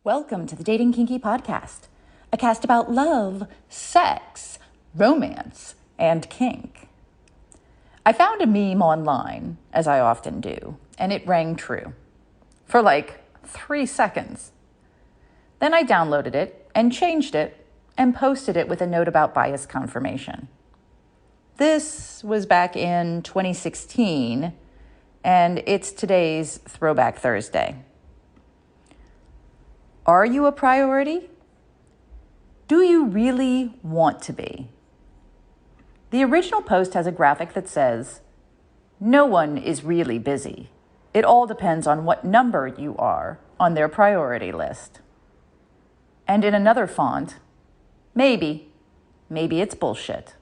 Welcome to the Dating Kinky Podcast, a cast about love, sex, romance, and kink. I found a meme online, as I often do, and it rang true for like 3 seconds. Then I downloaded it and changed it and posted it with a note about bias confirmation. This was back in 2016, and it's today's Throwback Thursday. Are you a priority? Do you really want to be? The original post has a graphic that says, "No one is really busy. It all depends on what number you are on their priority list." And in another font, maybe it's bullshit.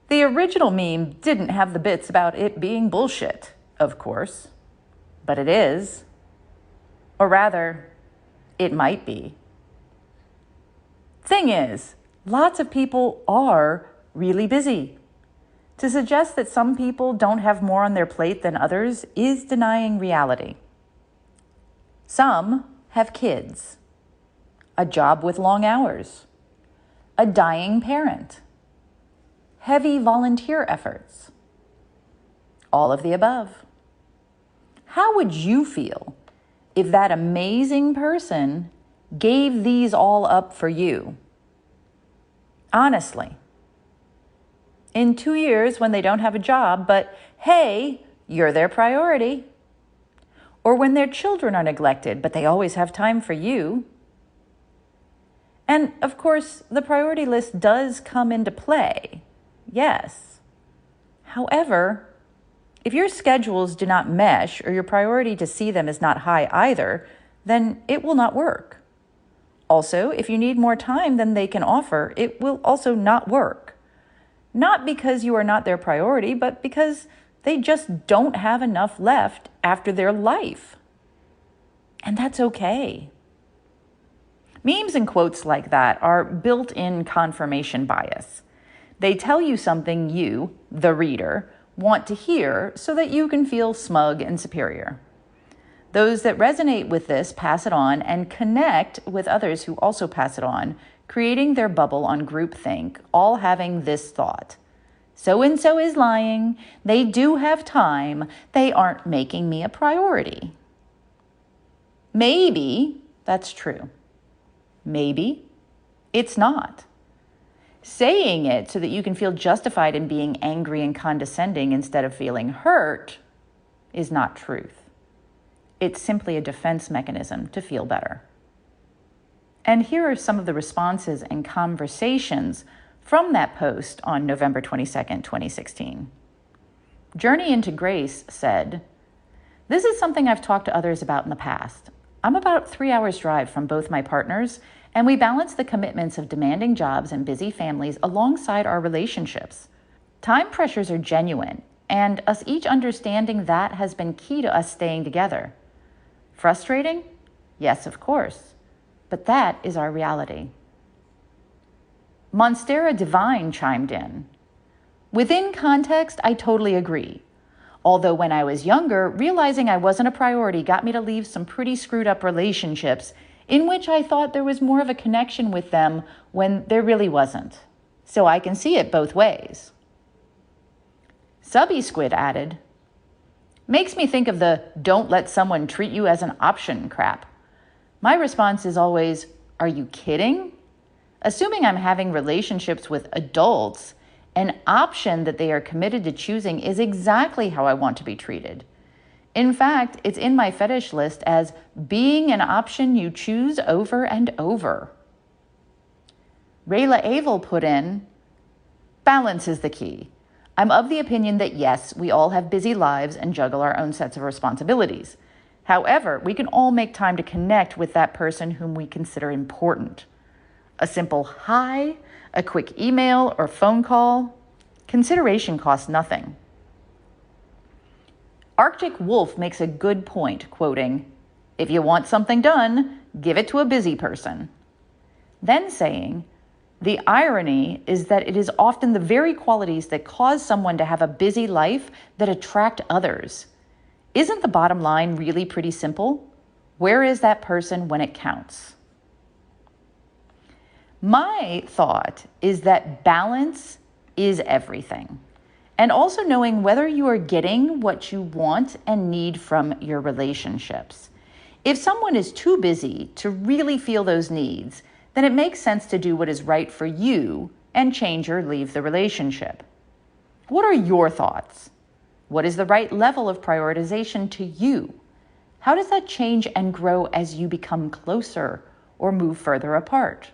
The original meme didn't have the bits about it being bullshit, of course, but it is. Or rather, it might be. Thing is, lots of people are really busy. To suggest that some people don't have more on their plate than others is denying reality. Some have kids, a job with long hours, a dying parent, heavy volunteer efforts, all of the above. How would you feel if that amazing person gave these all up for you? Honestly. In 2 years when they don't have a job, but hey, you're their priority. Or when their children are neglected, but they always have time for you. And of course, the priority list does come into play. Yes. However, if your schedules do not mesh or your priority to see them is not high either, then it will not work. Also, if you need more time than they can offer, it will also not work. Not because you are not their priority, but because they just don't have enough left after their life. And that's okay. Memes and quotes like that are built-in confirmation bias. They tell you something you, the reader, want to hear so that you can feel smug and superior. Those that resonate with this pass it on and connect with others who also pass it on, creating their bubble on groupthink, all having this thought: so-and-so is lying, they do have time, they aren't making me a priority. Maybe that's true. Maybe it's not. Saying it so that you can feel justified in being angry and condescending instead of feeling hurt is not truth. It's simply a defense mechanism to feel better. And here are some of the responses and conversations from that post on November 22nd, 2016. Journey into Grace said, "This is something I've talked to others about in the past. I'm about 3 hours drive from both my partners, and we balance the commitments of demanding jobs and busy families alongside our relationships. Time pressures are genuine, and us each understanding that has been key to us staying together. Frustrating? Yes, of course, but that is our reality." Monstera Divine chimed in, "Within context, I totally agree. Although when I was younger, realizing I wasn't a priority got me to leave some pretty screwed up relationships in which I thought there was more of a connection with them when there really wasn't. So I can see it both ways." Subby Squid added, "Makes me think of the 'don't let someone treat you as an option' crap. My response is always, are you kidding? Assuming I'm having relationships with adults, an option that they are committed to choosing is exactly how I want to be treated. In fact, it's in my fetish list as being an option you choose over and over." Rayla Avil put in, "Balance is the key. I'm of the opinion that yes, we all have busy lives and juggle our own sets of responsibilities. However, we can all make time to connect with that person whom we consider important. A simple hi, a quick email or phone call, consideration costs nothing." Arctic Wolf makes a good point, quoting, "If you want something done, give it to a busy person." Then saying, "The irony is that it is often the very qualities that cause someone to have a busy life that attract others. Isn't the bottom line really pretty simple? Where is that person when it counts? My thought is that balance is everything. And also knowing whether you are getting what you want and need from your relationships. If someone is too busy to really feel those needs, then it makes sense to do what is right for you and change or leave the relationship. What are your thoughts? What is the right level of prioritization to you? How does that change and grow as you become closer or move further apart?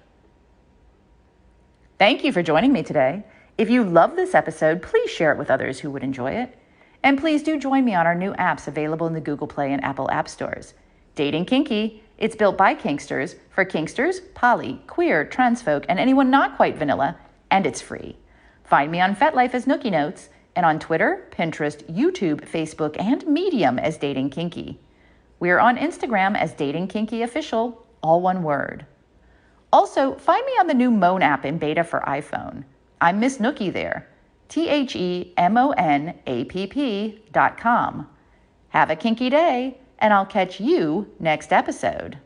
Thank you for joining me today. If you love this episode, please share it with others who would enjoy it. And please do join me on our new apps available in the Google Play and Apple App Stores. Dating Kinky, it's built by Kinksters, for Kinksters, poly, queer, trans folk, and anyone not quite vanilla, and it's free. Find me on FetLife as Nookie Notes, and on Twitter, Pinterest, YouTube, Facebook, and Medium as Dating Kinky. We are on Instagram as Dating Kinky Official, all one word. Also, find me on the new Moan app in beta for iPhone. I'm Miss Nookie there. TheMonapp.com. Have a kinky day, and I'll catch you next episode.